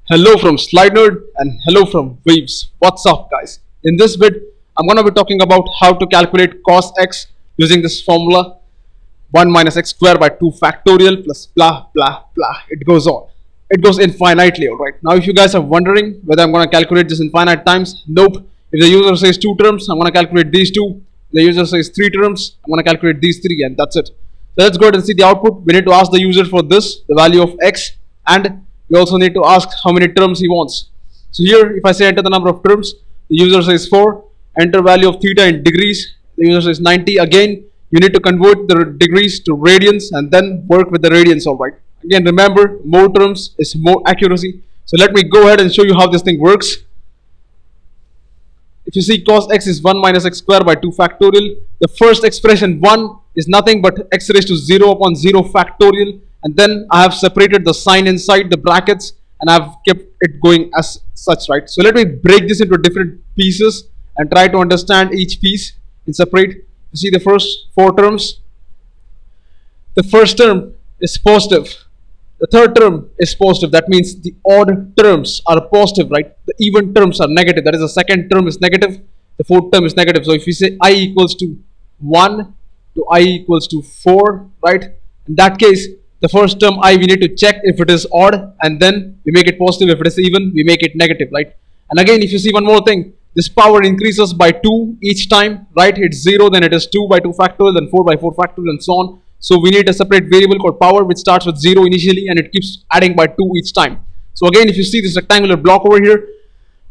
Hello from Slide Nerd and hello from Waves. What's up, guys? In this vid, I'm gonna be talking about how to calculate cos x using this formula 1 minus x squared by 2 factorial plus blah blah blah. It goes on. It goes infinitely, alright? Now, if you guys are wondering whether I'm gonna calculate this infinite times, nope. If the user says 2 terms, I'm gonna calculate these 2. If the user says 3 terms, I'm gonna calculate these 3, and that's it. So let's go ahead and see the output. We need to ask the user for this, the value of x, and we also need to ask how many terms he wants. So here, if I say enter the number of terms, the user says 4, enter value of theta in degrees, the user says 90. Again, you need to convert the degrees to radians and then work with the radians, alright. Again, remember, more terms is more accuracy. So let me go ahead and show you how this thing works. If you see cos x is 1 minus x squared by 2 factorial, the first expression 1 is nothing but x raised to 0 upon 0 factorial, and then I have separated the sign inside the brackets and I've kept it going as such, right? So let me break this into different pieces and try to understand each piece in separate. You see the first 4 terms. The first term is positive. The third term is positive. That means the odd terms are positive, right? The even terms are negative. That is, the second term is negative. The fourth term is negative. So if we say I equals to 1 to I equals to 4, right? In that case, the first term I, we need to check if it is odd, and then we make it positive. If it is even, we make it negative, right? And again, if you see one more thing, this power increases by 2 each time, right? It's 0, then it is 2 by 2 factorial, then 4 by 4 factorial, and so on. So we need a separate variable called power, which starts with 0 initially and it keeps adding by 2 each time. So again, if you see this rectangular block over here,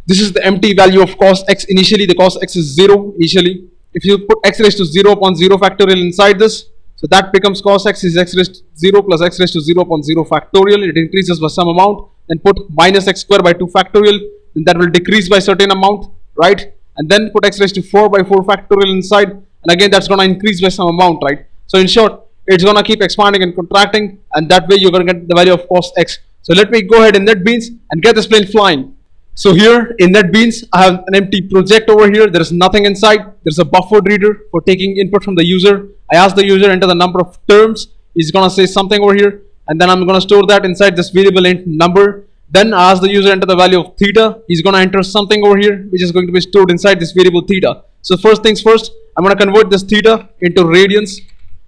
this is the empty value of cos x initially. The cos x is 0 initially. If you put x raised to 0 upon 0 factorial inside this, so that becomes cos x is x raised to 0 plus x raised to 0 upon 0 factorial. It increases by some amount. Then put minus x squared by 2 factorial. Then that will decrease by a certain amount, right? And then put x raised to 4 by 4 factorial inside. And again, that's going to increase by some amount, right? So in short, it's going to keep expanding and contracting, and that way you're going to get the value of cos x. So let me go ahead in NetBeans and get this plane flying. So here in NetBeans, I have an empty project over here. There is nothing inside. There's a buffered reader for taking input from the user. I ask the user enter the number of terms. He's going to say something over here, and then I'm going to store that inside this variable int number. Then I ask the user enter the value of theta. He's going to enter something over here, which is going to be stored inside this variable theta. So first things first, I'm going to convert this theta into radians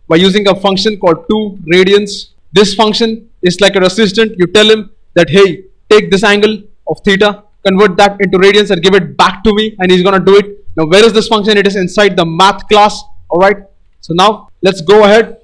by using a function called 2 radians. This function is like a assistant. You tell him that, hey, take this angle of theta, convert that into radians and give it back to me, and he's going to do it. Now, where is this function? It is inside the math class, alright? So now, let's go ahead.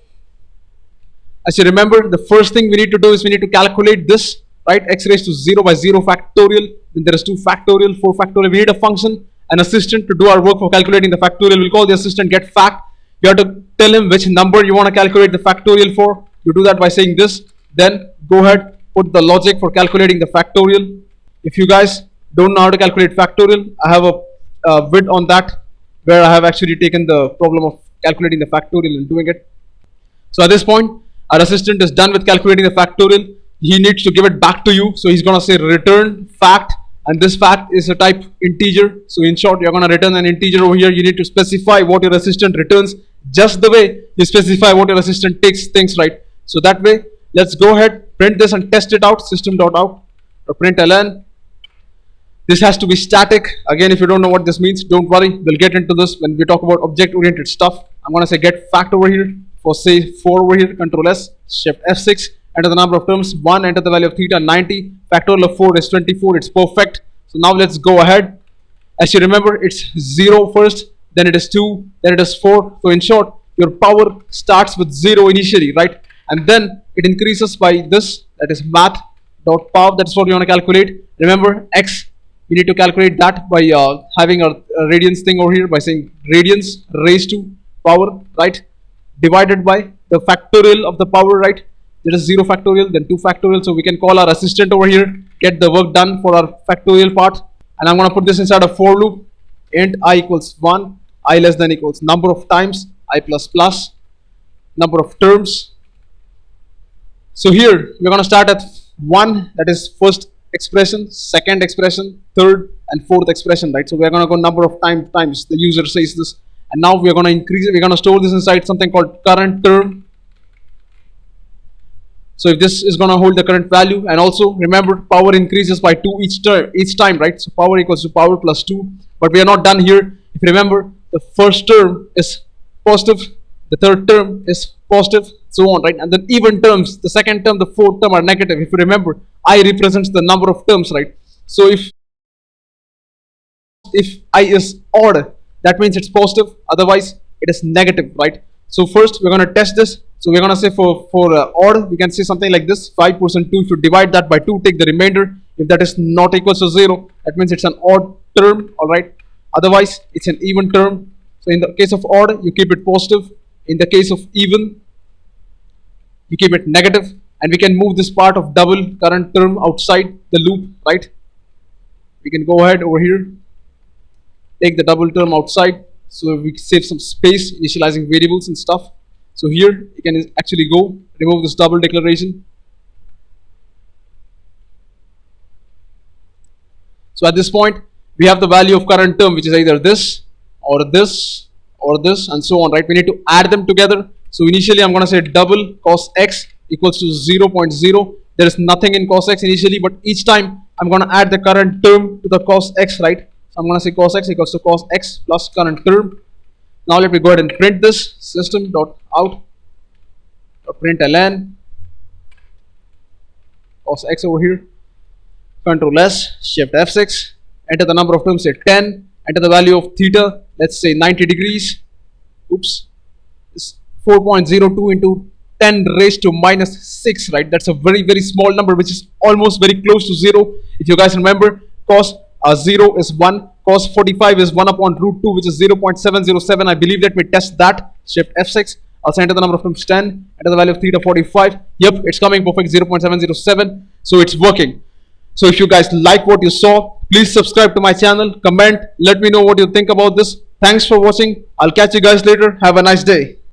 As you remember, the first thing we need to do is we need to calculate this, right? X raised to 0 by 0 factorial. Then there is 2 factorial, 4 factorial. We need a function, an assistant to do our work for calculating the factorial. We'll call the assistant get fact. You have to tell him which number you want to calculate the factorial for. You do that by saying this. Then go ahead, put the logic for calculating the factorial. If you guys don't know how to calculate factorial, I have a vid on that where I have actually taken the problem of calculating the factorial and doing it. So at this point, our assistant is done with calculating the factorial. He needs to give it back to you. So he's going to say return fact. And this fact is a type integer. So in short, you're going to return an integer over here. You need to specify what your assistant returns, just the way you specify what your assistant takes things, right? So that way, let's go ahead, print this and test it out. System.out or println. This has to be static. Again, if you don't know what this means, don't worry. We'll get into this when we talk about object-oriented stuff. I'm going to say get fact over here. For say 4 over here, Control S, Shift F6. Enter the number of terms, 1, enter the value of theta, 90. Factorial of 4 is 24. It's perfect. So now let's go ahead. As you remember, it's 0 first, then it is 2, then it is 4. So in short, your power starts with 0 initially, right? And then it increases by this, that is math.power. That's what you want to calculate. Remember, x, we need to calculate that by having a radians thing over here by saying radians raised to power, right? Divided by the factorial of the power, right? There is 0 factorial, then 2 factorial. So we can call our assistant over here, get the work done for our factorial part. And I'm going to put this inside a for loop. Int I equals 1, I less than equals number of times, I plus plus, number of terms. So here, we're going to start at 1, that is first expression, second expression, third and fourth expression, right? So we're going to go number of times the user says this. And now we're going to increase it. We're going to store this inside something called current term. So if this is going to hold the current value, and also remember power increases by 2 each time, right? So power equals to power plus 2. But we are not done here. If you remember, the first term is positive, the third term is positive, so on, right? And then even terms, the second term, the fourth term are negative. If you remember, I represents the number of terms, right? So if I is odd, that means it's positive, otherwise it is negative, right? So first we're going to test this. So we're going to say for odd, we can say something like this: 5% 2. If you divide that by 2, take the remainder. If that is not equal to 0, that means it's an odd term, all right? Otherwise it's an even term. So in the case of odd, you keep it positive. In the case of even, you keep it negative. And we can move this part of double current term outside the loop, right? We can go ahead over here, take the double term outside, so we save some space initializing variables and stuff. So here you can actually go remove this double declaration. So at this point we have the value of current term, which is either this or this or this and so on, right? We need to add them together. So initially I'm going to say double cos x equals to 0.0. There is nothing in cos x initially, but each time I'm going to add the current term to the cos x, right? So I'm going to say cos x equals to cos x plus current term. Now let me go ahead and print this: system.out.println cos x over here. Control S, Shift F6, enter the number of terms, say 10, enter the value of theta, let's say 90 degrees. Oops, it's 4.02 into 10 raised to minus 6, right? That's a very, very small number, which is almost very close to 0. If you guys remember, cos 0 is 1, cos 45 is 1 upon root 2, which is 0.707. I believe. Let me test that. Shift F6. Also enter the number of terms 10, enter the value of theta 45. Yep, it's coming perfect, 0.707. So it's working. So if you guys like what you saw, please subscribe to my channel, comment, let me know what you think about this. Thanks for watching. I'll catch you guys later. Have a nice day.